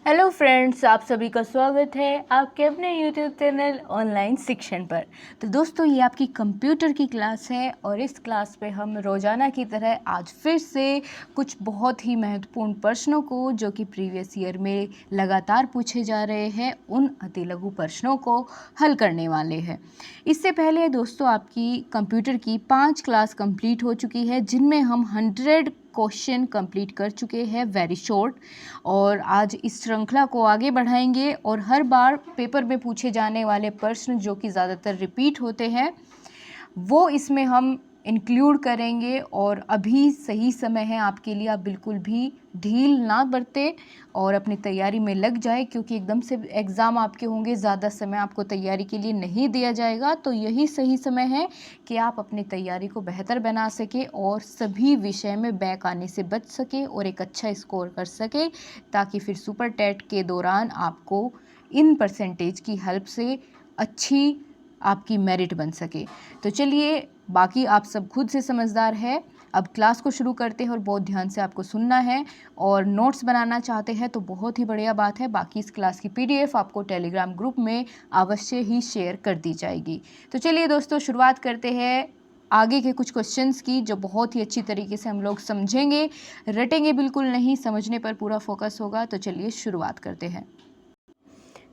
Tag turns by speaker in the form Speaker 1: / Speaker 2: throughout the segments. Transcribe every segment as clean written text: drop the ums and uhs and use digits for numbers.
Speaker 1: Hello friends, आप सभी का स्वागत है आपके अपने यूट्यूब चैनल ऑनलाइन शिक्षण पर। तो दोस्तों, ये आपकी कंप्यूटर की क्लास है और इस क्लास पे हम रोज़ाना की तरह आज फिर से कुछ बहुत ही महत्वपूर्ण प्रश्नों को जो कि प्रीवियस ईयर में लगातार पूछे जा रहे हैं उन अति लघु प्रश्नों को हल करने वाले हैं। इससे पहले दोस्तों, आपकी कंप्यूटर की 5 क्लास कंप्लीट हो चुकी है जिनमें हम 100 क्वेश्चन कंप्लीट कर चुके हैं वेरी शॉर्ट। और आज इस श्रृंखला को आगे बढ़ाएंगे और हर बार पेपर में पूछे जाने वाले प्रश्न जो कि ज़्यादातर रिपीट होते हैं वो इसमें हम इंक्लूड करेंगे। और अभी सही समय है आपके लिए, आप बिल्कुल भी ढील ना बरतें और अपनी तैयारी में लग जाए, क्योंकि एकदम से एग्ज़ाम आपके होंगे, ज़्यादा समय आपको तैयारी के लिए नहीं दिया जाएगा। तो यही सही समय है कि आप अपनी तैयारी को बेहतर बना सके और सभी विषय में बैक आने से बच सके और एक अच्छा स्कोर कर सके, ताकि फिर सुपर टेट के दौरान आपको इन परसेंटेज की हेल्प से अच्छी आपकी मेरिट बन सके। तो चलिए, बाकी आप सब खुद से समझदार है। अब क्लास को शुरू करते हैं और बहुत ध्यान से आपको सुनना है। और नोट्स बनाना चाहते हैं तो बहुत ही बढ़िया बात है, बाकी इस क्लास की पीडीएफ आपको टेलीग्राम ग्रुप में अवश्य ही शेयर कर दी जाएगी। तो चलिए दोस्तों, शुरुआत करते हैं आगे के कुछ क्वेश्चंस की जो बहुत ही अच्छी तरीके से हम लोग समझेंगे, रटेंगे बिल्कुल नहीं, समझने पर पूरा फोकस होगा। तो चलिए शुरुआत करते हैं।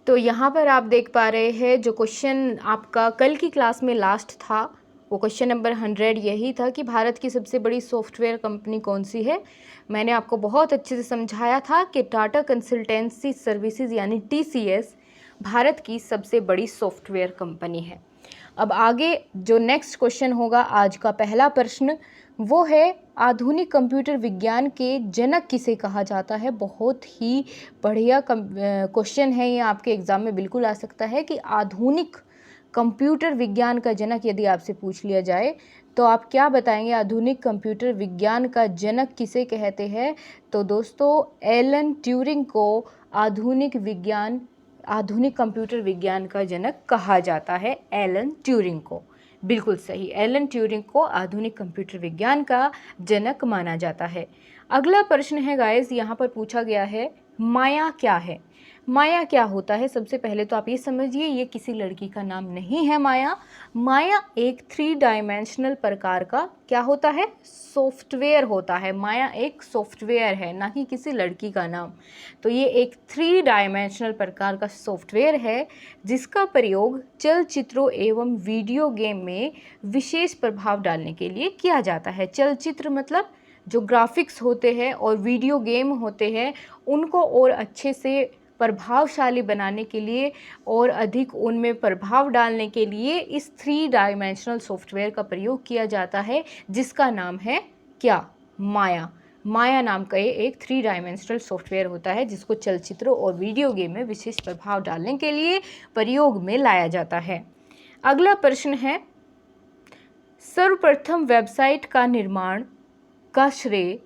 Speaker 1: तो यहाँ पर आप देख पा रहे हैं जो क्वेश्चन आपका कल की क्लास में लास्ट था, वो क्वेश्चन नंबर 100 यही था कि भारत की सबसे बड़ी सॉफ्टवेयर कंपनी कौन सी है। मैंने आपको बहुत अच्छे से समझाया था कि टाटा कंसल्टेंसी सर्विसेज यानी TCS भारत की सबसे बड़ी सॉफ्टवेयर कंपनी है। अब आगे जो नेक्स्ट क्वेश्चन होगा, आज का पहला प्रश्न, वो है आधुनिक कंप्यूटर विज्ञान के जनक किसे कहा जाता है। बहुत ही बढ़िया क्वेश्चन है ये, आपके एग्ज़ाम में बिल्कुल आ सकता है कि आधुनिक कंप्यूटर विज्ञान का जनक यदि आपसे पूछ लिया जाए तो आप क्या बताएंगे, आधुनिक कंप्यूटर विज्ञान का जनक किसे कहते हैं। तो दोस्तों, एलन ट्यूरिंग को आधुनिक कंप्यूटर विज्ञान का जनक कहा जाता है। एलन ट्यूरिंग को, बिल्कुल सही, एलन ट्यूरिंग को आधुनिक कंप्यूटर विज्ञान का जनक माना जाता है। अगला प्रश्न है गाइस, यहाँ पर पूछा गया है माया क्या है। माया क्या होता है। सबसे पहले तो आप ये समझिए, ये किसी लड़की का नाम नहीं है माया। माया एक 3 डायमेंशनल प्रकार का क्या होता है, सॉफ्टवेयर होता है। माया एक सॉफ्टवेयर है, ना कि किसी लड़की का नाम। तो ये एक 3 डायमेंशनल प्रकार का सॉफ्टवेयर है जिसका प्रयोग चलचित्रों एवं वीडियो गेम में विशेष प्रभाव डालने के लिए किया जाता है। चलचित्र मतलब जो ग्राफिक्स होते हैं और वीडियो गेम होते हैं उनको और अच्छे से प्रभावशाली बनाने के लिए और अधिक उनमें प्रभाव डालने के लिए इस 3 डायमेंशनल सॉफ्टवेयर का प्रयोग किया जाता है, जिसका नाम है क्या, माया। माया नाम का ये एक 3 डायमेंशनल सॉफ्टवेयर होता है जिसको चलचित्रों और वीडियो गेम में विशेष प्रभाव डालने के लिए प्रयोग में लाया जाता है। अगला प्रश्न है, सर्वप्रथम वेबसाइट का निर्माण का श्रेय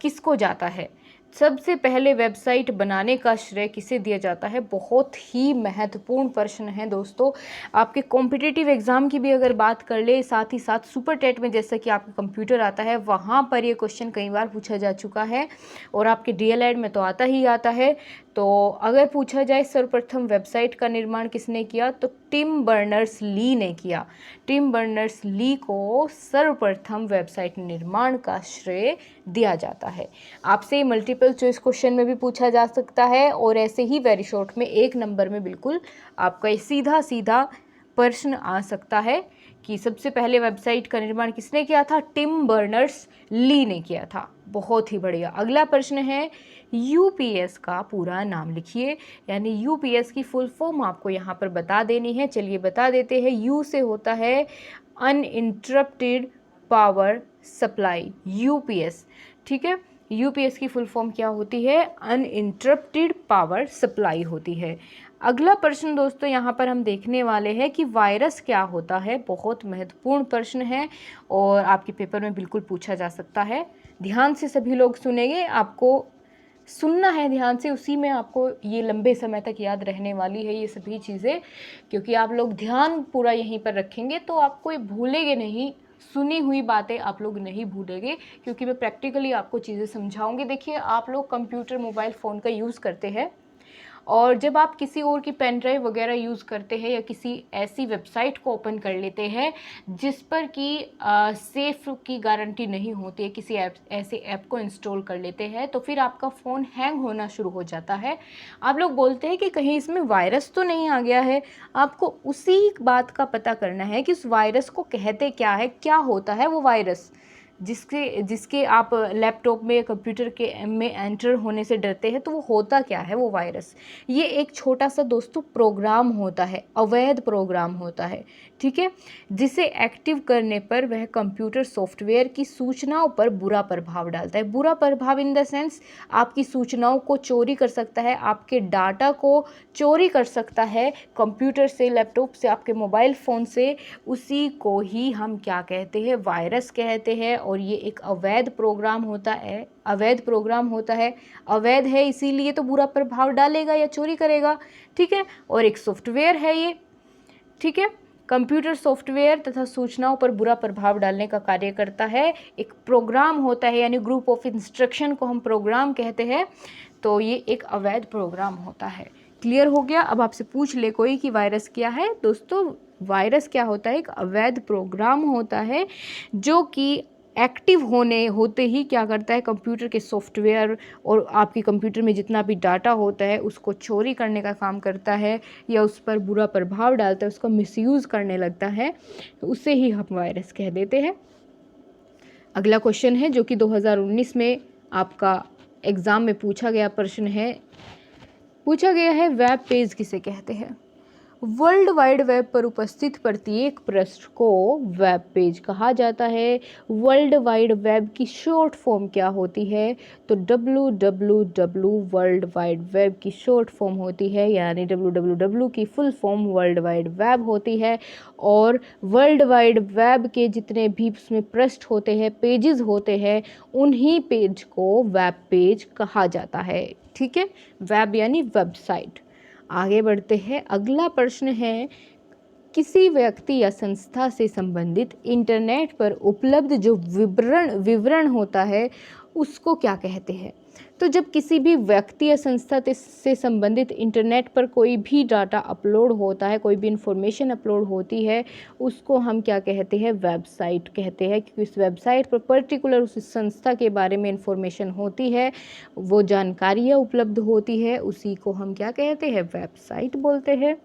Speaker 1: किसको जाता है। सबसे पहले वेबसाइट बनाने का श्रेय किसे दिया जाता है। बहुत ही महत्वपूर्ण प्रश्न है दोस्तों। आपके कॉम्पिटिटिव एग्जाम की भी अगर बात कर ले, साथ ही साथ सुपर टेट में जैसा कि आपका कंप्यूटर आता है वहाँ पर ये क्वेश्चन कई बार पूछा जा चुका है और आपके DLED में तो आता ही आता है। तो अगर पूछा जाए सर्वप्रथम वेबसाइट का निर्माण किसने किया, तो टिम बर्नर्स ली ने किया। टिम बर्नर्स ली को सर्वप्रथम वेबसाइट निर्माण का श्रेय दिया जाता है। आपसे मल्टीपल चॉइस क्वेश्चन में भी पूछा जा सकता है और ऐसे ही वेरी शॉर्ट में 1 नंबर में बिल्कुल आपका सीधा सीधा प्रश्न आ सकता है कि सबसे पहले वेबसाइट का निर्माण किसने किया था, टिम बर्नर्स ली ने किया था। बहुत ही बढ़िया। अगला प्रश्न है, UPS का पूरा नाम लिखिए, यानी UPS की फुल फॉर्म आपको यहाँ पर बता देनी है। चलिए बता देते हैं। U से होता है अनइंटरप्टेड पावर सप्लाई, UPS। ठीक है, UPS की फुल फॉर्म क्या होती है, अनइंटरप्टेड पावर सप्लाई होती है। अगला प्रश्न दोस्तों यहाँ पर हम देखने वाले हैं कि वायरस क्या होता है। बहुत महत्वपूर्ण प्रश्न है और आपके पेपर में बिल्कुल पूछा जा सकता है। ध्यान से सभी लोग सुनेंगे, आपको सुनना है ध्यान से, उसी में आपको ये लंबे समय तक याद रहने वाली है ये सभी चीज़ें, क्योंकि आप लोग ध्यान पूरा यहीं पर रखेंगे तो आपको ये भूलेंगे नहीं, सुनी हुई बातें आप लोग नहीं भूलेंगे, क्योंकि मैं प्रैक्टिकली आपको चीज़ें समझाऊंगी। देखिए, आप लोग कंप्यूटर मोबाइल फ़ोन का यूज़ करते हैं और जब आप किसी और की पेन ड्राइव वगैरह यूज़ करते हैं या किसी ऐसी वेबसाइट को ओपन कर लेते हैं जिस पर कि सेफ़ की गारंटी नहीं होती है, किसी ऐसे ऐप को इंस्टॉल कर लेते हैं, तो फिर आपका फ़ोन हैंग होना शुरू हो जाता है। आप लोग बोलते हैं कि कहीं इसमें वायरस तो नहीं आ गया है। आपको उसी बात का पता करना है कि उस वायरस को कहते क्या है, क्या होता है वो वायरस जिसके जिसके आप लैपटॉप में या कंप्यूटर के में एंटर होने से डरते हैं। तो वो होता क्या है वो वायरस? ये एक छोटा सा दोस्तों प्रोग्राम होता है, अवैध प्रोग्राम होता है, ठीक है, जिसे एक्टिव करने पर वह कंप्यूटर सॉफ्टवेयर की सूचनाओं पर बुरा प्रभाव डालता है। बुरा प्रभाव इन द सेंस आपकी सूचनाओं को चोरी कर सकता है, आपके डाटा को चोरी कर सकता है कंप्यूटर से, लैपटॉप से, आपके मोबाइल फ़ोन से। उसी को ही हम क्या कहते हैं? वायरस कहते हैं। और ये एक अवैध प्रोग्राम होता है, अवैध प्रोग्राम होता है, अवैध है इसीलिए तो बुरा प्रभाव डालेगा या चोरी करेगा, ठीक है। और एक सॉफ्टवेयर है ये, ठीक है, कंप्यूटर सॉफ्टवेयर तथा सूचनाओं पर बुरा प्रभाव डालने का कार्य करता है। एक प्रोग्राम होता है, यानी ग्रुप ऑफ इंस्ट्रक्शन को हम प्रोग्राम कहते हैं। तो ये एक अवैध प्रोग्राम होता है। क्लियर हो गया? अब आपसे पूछ ले कोई कि वायरस क्या है। दोस्तों वायरस क्या होता है? एक अवैध प्रोग्राम होता है जो कि एक्टिव होते ही क्या करता है? कंप्यूटर के सॉफ्टवेयर और आपके कंप्यूटर में जितना भी डाटा होता है उसको चोरी करने का काम करता है या उस पर बुरा प्रभाव डालता है, उसको मिसयूज़ करने लगता है, उसे ही हम वायरस कह देते हैं। अगला क्वेश्चन है जो कि 2019 में आपका एग्ज़ाम में पूछा गया प्रश्न है, पूछा गया है वेब पेज किसे कहते हैं? वर्ल्ड वाइड वेब पर उपस्थित प्रत्येक पृष्ठ को वेब पेज कहा जाता है। वर्ल्ड वाइड वेब की शॉर्ट फॉर्म क्या होती है? तो www वर्ल्ड वाइड वेब की शॉर्ट फॉर्म होती है, यानी www की full form world wide web होती है। और वर्ल्ड वाइड वेब के जितने भी उसमें पृष्ठ होते हैं, पेजेस होते हैं, उन्हीं पेज को वेब पेज कहा जाता है, ठीक है। वेब यानी वेबसाइट। आगे बढ़ते हैं। अगला प्रश्न है, किसी व्यक्ति या संस्था से संबंधित इंटरनेट पर उपलब्ध जो विवरण होता है उसको क्या कहते हैं? तो जब किसी भी व्यक्ति या संस्था से संबंधित इंटरनेट पर कोई भी डाटा अपलोड होता है, कोई भी इंफॉर्मेशन अपलोड होती है, उसको हम क्या कहते हैं? वेबसाइट कहते हैं, क्योंकि इस वेबसाइट पर पर्टिकुलर उस संस्था के बारे में इंफॉर्मेशन होती है, वो जानकारियाँ उपलब्ध होती है, उसी को हम क्या कहते हैं? वेबसाइट बोलते हैं।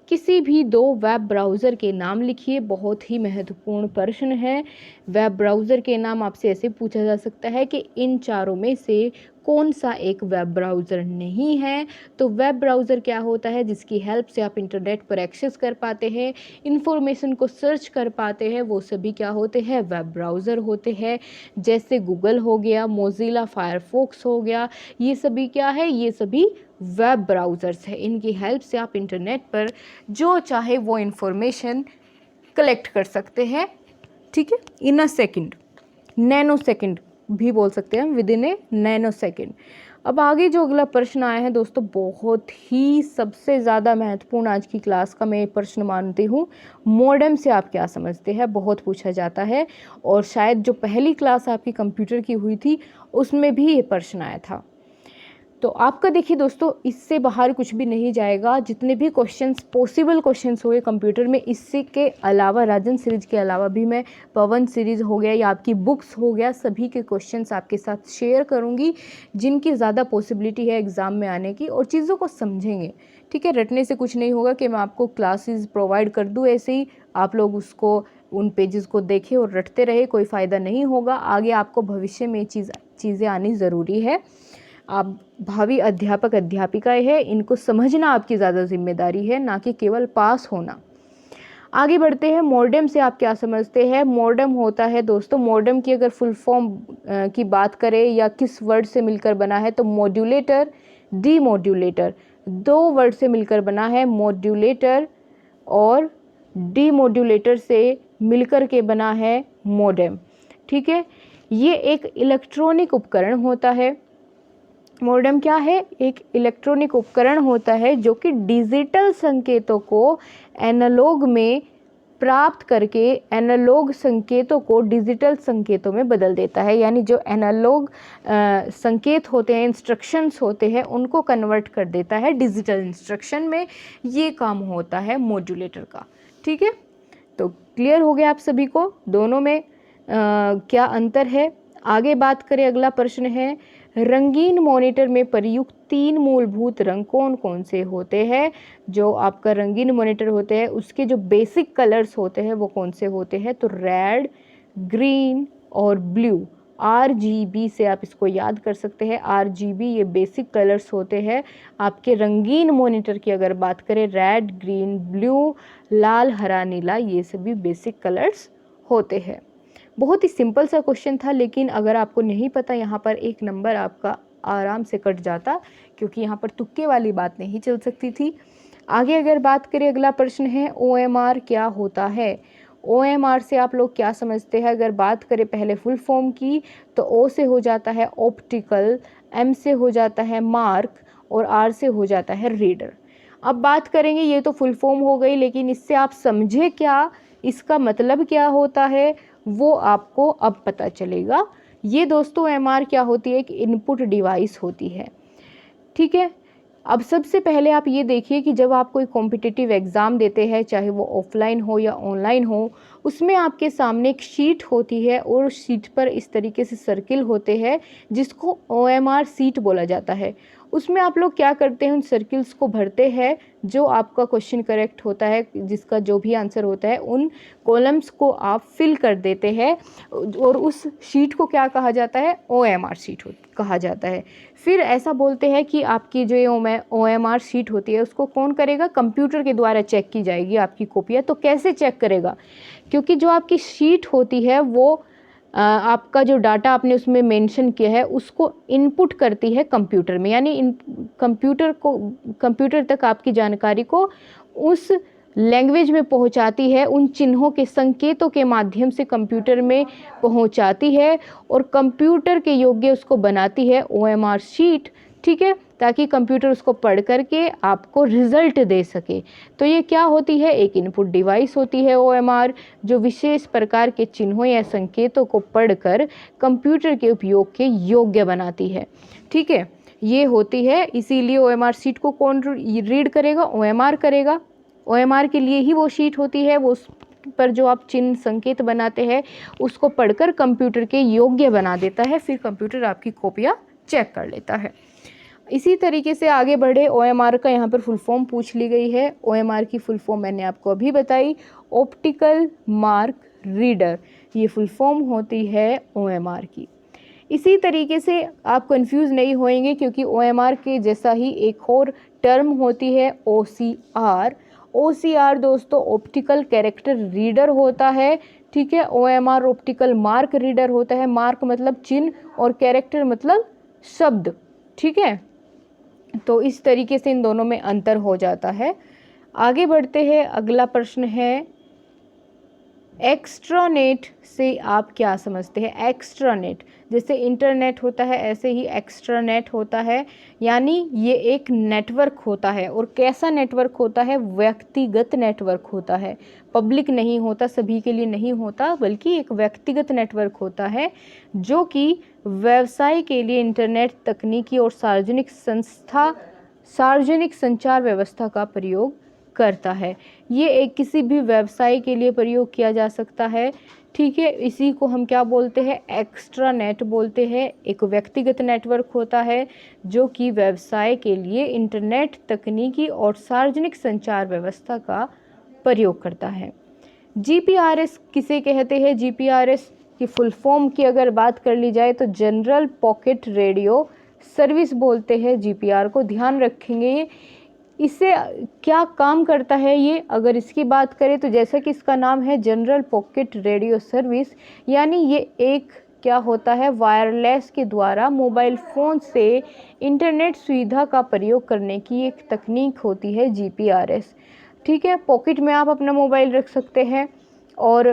Speaker 1: किसी भी दो वेब ब्राउज़र के नाम लिखिए। बहुत ही महत्वपूर्ण प्रश्न है। वेब ब्राउज़र के नाम आपसे ऐसे पूछा जा सकता है कि इन चारों में से कौन सा एक वेब ब्राउज़र नहीं है? तो वेब ब्राउज़र क्या होता है? जिसकी हेल्प से आप इंटरनेट पर एक्सेस कर पाते हैं, इंफॉर्मेशन को सर्च कर पाते हैं, वो सभी क्या होते हैं? वेब ब्राउज़र होते हैं। जैसे गूगल हो गया, मोज़िला फायरफॉक्स हो गया, ये सभी क्या है? ये सभी वेब ब्राउज़र्स है। इनकी हेल्प से आप इंटरनेट पर जो चाहे वो इंफॉर्मेशन कलेक्ट कर सकते हैं, ठीक है, इन अ सेकेंड, नैनो सेकेंड भी बोल सकते हैं, with in A nano second. अब आगे जो अगला प्रश्न आया है दोस्तों, बहुत ही सबसे ज़्यादा महत्वपूर्ण आज की क्लास का मैं प्रश्न मानती हूँ। मॉडेम से आप क्या समझते हैं? बहुत पूछा जाता है, और शायद जो पहली क्लास आपकी कंप्यूटर की हुई थी उसमें भी ये प्रश्न आया था। तो आपका देखिए दोस्तों, इससे बाहर कुछ भी नहीं जाएगा। जितने भी क्वेश्चंस पॉसिबल क्वेश्चंस हुए कंप्यूटर में, इससे के अलावा राजन सीरीज के अलावा भी मैं पवन सीरीज़ हो गया या आपकी बुक्स हो गया, सभी के क्वेश्चंस आपके साथ शेयर करूंगी जिनकी ज़्यादा पॉसिबिलिटी है एग्ज़ाम में आने की, और चीज़ों को समझेंगे, ठीक है। रटने से कुछ नहीं होगा कि मैं आपको क्लासेस प्रोवाइड कर दूँ ऐसे ही आप लोग उसको उन पेजेस को देखें और रटते रहे, कोई फ़ायदा नहीं होगा। आगे आपको भविष्य में चीज़ें आनी ज़रूरी है। आप भावी अध्यापक अध्यापिकाएं हैं, इनको समझना आपकी ज़्यादा जिम्मेदारी है, ना कि केवल पास होना। आगे बढ़ते हैं। मॉडेम से आप क्या समझते हैं? मॉडेम होता है दोस्तों, मॉडेम की अगर फुल फॉर्म की बात करें या किस वर्ड से मिलकर बना है, तो मॉड्यूलेटर, डीमॉड्यूलेटर, दो वर्ड से मिलकर बना है। मॉड्यूलेटर और डीमॉड्यूलेटर से मिलकर के बना है मॉडेम, ठीक है। ये एक इलेक्ट्रॉनिक उपकरण होता है। मॉडेम क्या है? एक इलेक्ट्रॉनिक उपकरण होता है जो कि डिजिटल संकेतों को एनालॉग में प्राप्त करके एनालॉग संकेतों को डिजिटल संकेतों में बदल देता है। यानी जो एनालॉग संकेत होते हैं, इंस्ट्रक्शंस होते हैं, उनको कन्वर्ट कर देता है डिजिटल इंस्ट्रक्शन में। ये काम होता है मॉड्यूलेटर का। ठीक है, तो क्लियर हो गया आप सभी को दोनों में क्या अंतर है। आगे बात करें, अगला प्रश्न है, रंगीन मॉनिटर में प्रयुक्त 3 मूलभूत रंग कौन कौन से होते हैं। जो आपका रंगीन मॉनिटर होते हैं उसके जो बेसिक कलर्स होते हैं वो कौन से होते हैं, तो रेड, ग्रीन और ब्लू। RGB से आप इसको याद कर सकते हैं। RGB ये बेसिक कलर्स होते हैं आपके रंगीन मॉनिटर की। अगर बात करें, रेड, ग्रीन, ब्लू, लाल, हरा, नीला, ये सभी बेसिक कलर्स होते हैं। बहुत ही सिंपल सा क्वेश्चन था, लेकिन अगर आपको नहीं पता, यहाँ पर 1 नंबर आपका आराम से कट जाता, क्योंकि यहाँ पर तुक्के वाली बात नहीं चल सकती थी। आगे अगर बात करें, अगला प्रश्न है, OMR क्या होता है। OMR से आप लोग क्या समझते हैं। अगर बात करें पहले फुल फॉर्म की, तो O से हो जाता है ऑप्टिकल, M से हो जाता है मार्क और R से हो जाता है रीडर। अब बात करेंगे, ये तो फुल फॉर्म हो गई, लेकिन इससे आप समझे क्या, इसका मतलब क्या होता है, वो आपको अब पता चलेगा। ये दोस्तों OMR क्या होती है, एक इनपुट डिवाइस होती है। ठीक है, अब सबसे पहले आप ये देखिए कि जब आप कोई कॉम्पिटिटिव एग्ज़ाम देते हैं, चाहे वो ऑफलाइन हो या ऑनलाइन हो, उसमें आपके सामने एक शीट होती है और शीट पर इस तरीके से सर्किल होते हैं जिसको OMR शीट बोला जाता है। उसमें आप लोग क्या करते हैं, उन सर्किल्स को भरते हैं। जो आपका क्वेश्चन करेक्ट होता है, जिसका जो भी आंसर होता है, उन कॉलम्स को आप फिल कर देते हैं और उस शीट को क्या कहा जाता है, OMR शीट कहा जाता है। फिर ऐसा बोलते हैं कि आपकी जो ये OMR शीट होती है उसको कौन करेगा, कंप्यूटर के द्वारा चेक की जाएगी आपकी कॉपियाँ। तो कैसे चेक करेगा, क्योंकि जो आपकी शीट होती है वो आपका जो डाटा आपने उसमें मेंशन किया है उसको इनपुट करती है कंप्यूटर में। यानी कंप्यूटर तक आपकी जानकारी को उस लैंग्वेज में पहुंचाती है, उन चिन्हों के संकेतों के माध्यम से कंप्यूटर में पहुंचाती है और कंप्यूटर के योग्य उसको बनाती है OMR शीट। ठीक है, ताकि कंप्यूटर उसको पढ़ करके आपको रिजल्ट दे सके। तो ये क्या होती है, एक इनपुट डिवाइस होती है OMR, जो विशेष प्रकार के चिन्हों या संकेतों को पढ़कर कंप्यूटर के उपयोग के योग्य बनाती है। ठीक है, ये होती है, इसीलिए OMR शीट को कौन रीड करेगा, OMR करेगा। OMR के लिए ही वो शीट होती है, वो उस पर जो आप चिन्ह संकेत बनाते हैं उसको पढ़कर कंप्यूटर के योग्य बना देता है। फिर कंप्यूटर आपकी कॉपियाँ चेक कर लेता है। इसी तरीके से आगे बढ़े, OMR का यहाँ पर फुल फॉर्म पूछ ली गई है। OMR की फुल फॉर्म मैंने आपको अभी बताई, ऑप्टिकल मार्क रीडर, ये फुल फॉर्म होती है OMR की। इसी तरीके से आप कंफ्यूज नहीं होएंगे, क्योंकि OMR के जैसा ही एक और टर्म होती है OCR। OCR दोस्तों ऑप्टिकल कैरेक्टर रीडर होता है। ठीक है, OMR ऑप्टिकल मार्क रीडर होता है। मार्क मतलब चिन्ह और कैरेक्टर मतलब शब्द। ठीक है, तो इस तरीके से इन दोनों में अंतर हो जाता है। आगे बढ़ते हैं, अगला प्रश्न है, एक्स्ट्रानेट से आप क्या समझते हैं। एक्स्ट्रानेट जैसे इंटरनेट होता है, ऐसे ही एक्स्ट्रानेट होता है। यानी ये एक नेटवर्क होता है। और कैसा नेटवर्क होता है, व्यक्तिगत नेटवर्क होता है, पब्लिक नहीं होता, सभी के लिए नहीं होता, बल्कि एक व्यक्तिगत नेटवर्क होता है जो कि व्यवसाय के लिए इंटरनेट तकनीकी और सार्वजनिक संचार व्यवस्था का प्रयोग करता है। ये एक किसी भी व्यवसाय के लिए प्रयोग किया जा सकता है। ठीक है, इसी को हम क्या बोलते हैं, एक्स्ट्रानेट बोलते हैं। एक व्यक्तिगत नेटवर्क होता है जो कि व्यवसाय के लिए इंटरनेट तकनीकी और सार्वजनिक संचार व्यवस्था का प्रयोग करता है। GPRS किसे कहते हैं। GPRS की फुल फॉर्म की अगर बात कर ली जाए तो जनरल पॉकेट रेडियो सर्विस बोलते हैं GPR को। ध्यान रखेंगे इससे क्या काम करता है ये, अगर इसकी बात करें तो जैसा कि इसका नाम है जनरल पॉकेट रेडियो सर्विस, यानी ये एक क्या होता है, वायरलेस के द्वारा मोबाइल फ़ोन से इंटरनेट सुविधा का प्रयोग करने की एक तकनीक होती है GPRS। ठीक है, पॉकेट में आप अपना मोबाइल रख सकते हैं और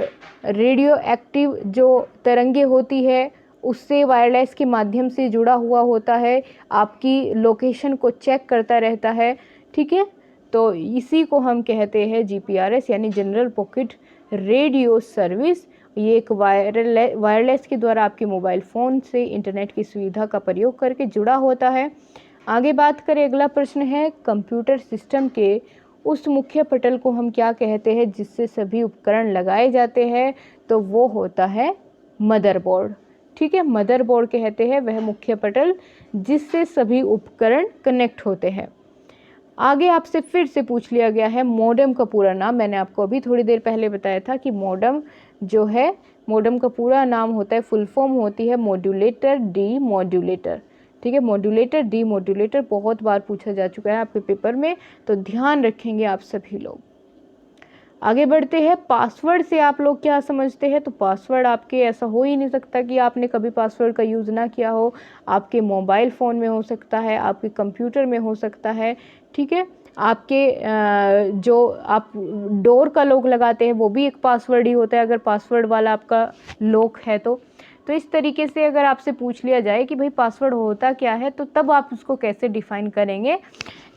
Speaker 1: रेडियो एक्टिव जो तरंगे होती है उससे वायरलेस के माध्यम से जुड़ा हुआ होता है, आपकी लोकेशन को चेक करता रहता है। ठीक है, तो इसी को हम कहते हैं GPRS यानी जनरल पॉकेट रेडियो सर्विस। ये एक वायरलेस के द्वारा आपके मोबाइल फ़ोन से इंटरनेट की सुविधा का प्रयोग करके जुड़ा होता है। आगे बात करें, अगला प्रश्न है कंप्यूटर सिस्टम के उस मुख्य पटल को हम क्या कहते हैं जिससे सभी उपकरण लगाए जाते हैं, तो वो होता है मदरबोर्ड। ठीक है, मदरबोर्ड कहते हैं वह मुख्य पटल जिससे सभी उपकरण कनेक्ट होते हैं। आगे आपसे फिर से पूछ लिया गया है मॉडेम का पूरा नाम। मैंने आपको अभी थोड़ी देर पहले बताया था कि मॉडेम जो है, मॉडेम का पूरा नाम होता है, फुल फॉर्म होती है मॉड्यूलेटर डी मॉड्यूलेटर। ठीक है, मॉड्यूलेटर डी मॉड्यूलेटर बहुत बार पूछा जा चुका है आपके पेपर में, तो ध्यान रखेंगे आप सभी लोग। आगे बढ़ते हैं, पासवर्ड से आप लोग क्या समझते हैं? तो पासवर्ड आपके ऐसा हो ही नहीं सकता कि आपने कभी पासवर्ड का यूज़ ना किया हो। आपके मोबाइल फ़ोन में हो सकता है, आपके कंप्यूटर में हो सकता है। ठीक है, आपके जो आप डोर का लॉक लगाते हैं वो भी एक पासवर्ड ही होता है, अगर पासवर्ड वाला आपका लॉक है तो इस तरीके से अगर आपसे पूछ लिया जाए कि भाई पासवर्ड होता क्या है, तो तब आप उसको कैसे डिफ़ाइन करेंगे?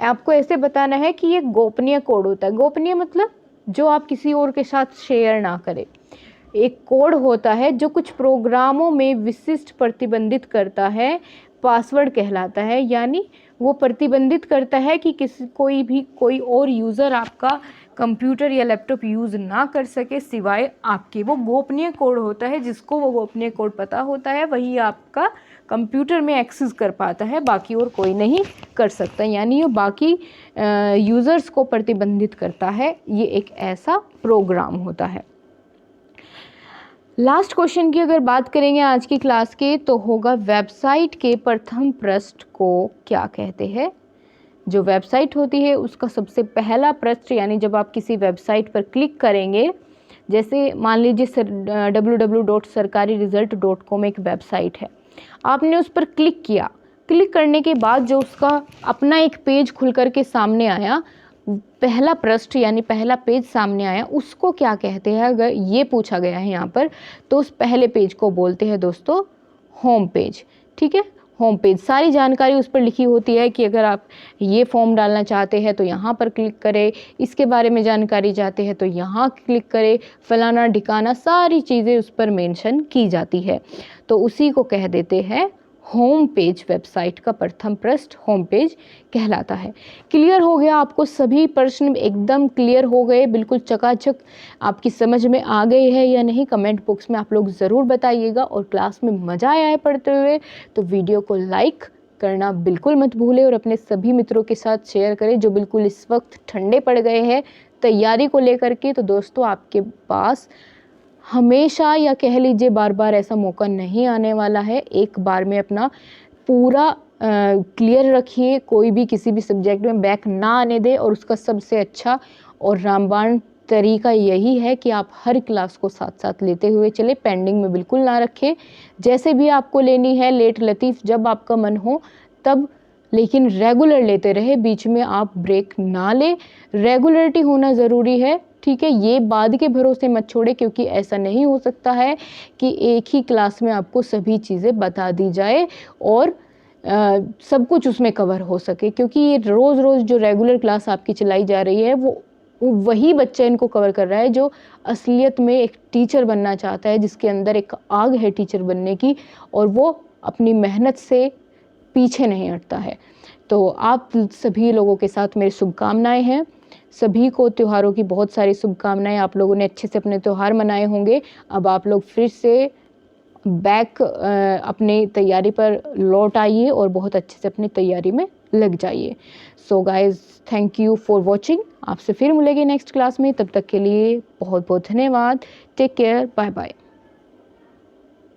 Speaker 1: आपको ऐसे बताना है कि ये गोपनीय कोड होता है। गोपनीय मतलब जो आप किसी और के साथ शेयर ना करें। एक कोड होता है जो कुछ प्रोग्रामों में विशिष्ट प्रतिबंधित करता है, पासवर्ड कहलाता है। यानी वो प्रतिबंधित करता है कि कोई और यूज़र आपका कंप्यूटर या लैपटॉप यूज़ ना कर सके सिवाय आपके। वो गोपनीय कोड होता है, जिसको वो गोपनीय कोड पता होता है वही आपका कंप्यूटर में एक्सेस कर पाता है, बाकी और कोई नहीं कर सकता। यानी ये बाकी यूज़र्स को प्रतिबंधित करता है, ये एक ऐसा प्रोग्राम होता है। लास्ट क्वेश्चन की अगर बात करेंगे आज की क्लास के, तो होगा वेबसाइट के प्रथम पृष्ठ को क्या कहते हैं? जो वेबसाइट होती है उसका सबसे पहला पृष्ठ, यानी जब आप किसी वेबसाइट पर क्लिक करेंगे, जैसे मान लीजिए www.sarkariresult.com एक वेबसाइट है, आपने उस पर क्लिक किया। क्लिक करने के बाद जो उसका अपना एक पेज खुल कर के सामने आया, पहला पृष्ठ यानी पहला पेज सामने आया, उसको क्या कहते हैं? अगर ये पूछा गया है यहाँ पर, तो उस पहले पेज को बोलते हैं दोस्तों होम पेज। ठीक है, होम पेज सारी जानकारी उस पर लिखी होती है कि अगर आप ये फॉर्म डालना चाहते हैं तो यहाँ पर क्लिक करें, इसके बारे में जानकारी चाहते हैं तो यहाँ क्लिक करें, फलाना ठिकाना सारी चीज़ें उस पर मेंशन की जाती है। तो उसी को कह देते हैं होम पेज। वेबसाइट का प्रथम पृष्ठ होम पेज कहलाता है। क्लियर हो गया? आपको सभी प्रश्न एकदम क्लियर हो गए, बिल्कुल चकाचक आपकी समझ में आ गए हैं या नहीं? कमेंट बॉक्स में आप लोग ज़रूर बताइएगा। और क्लास में मज़ा आया है पढ़ते हुए तो वीडियो को लाइक करना बिल्कुल मत भूलें और अपने सभी मित्रों के साथ शेयर करें जो बिल्कुल इस वक्त ठंडे पड़ गए हैं तैयारी को लेकर के। तो दोस्तों, आपके पास हमेशा या कह लीजिए बार बार ऐसा मौका नहीं आने वाला है। एक बार में अपना पूरा क्लियर रखिए, कोई भी किसी भी सब्जेक्ट में बैक ना आने दे। और उसका सबसे अच्छा और रामबाण तरीका यही है कि आप हर क्लास को साथ साथ लेते हुए चले, पेंडिंग में बिल्कुल ना रखें। जैसे भी आपको लेनी है लेट लतीफ़, जब आपका मन हो तब, लेकिन रेगुलर लेते रहे, बीच में आप ब्रेक ना लें। रेगुलरिटी होना ज़रूरी है। ठीक है, ये बाद के भरोसे मत छोड़े, क्योंकि ऐसा नहीं हो सकता है कि एक ही क्लास में आपको सभी चीज़ें बता दी जाए और सब कुछ उसमें कवर हो सके। क्योंकि ये रोज़ रोज़ जो रेगुलर क्लास आपकी चलाई जा रही है वो वही बच्चा इनको कवर कर रहा है जो असलियत में एक टीचर बनना चाहता है, जिसके अंदर एक आग है टीचर बनने की, और वो अपनी मेहनत से पीछे नहीं हटता है। तो आप सभी लोगों के साथ मेरी शुभकामनाएं हैं। सभी को त्योहारों की बहुत सारी शुभकामनाएं। आप लोगों ने अच्छे से अपने त्यौहार मनाए होंगे। अब आप लोग फिर से बैक अपनी तैयारी पर लौट आइए और बहुत अच्छे से अपनी तैयारी में लग जाइए। So guys, thank you for watching. आपसे फिर मिलेंगे नेक्स्ट क्लास में, तब तक के लिए बहुत बहुत धन्यवाद। Take care, bye bye.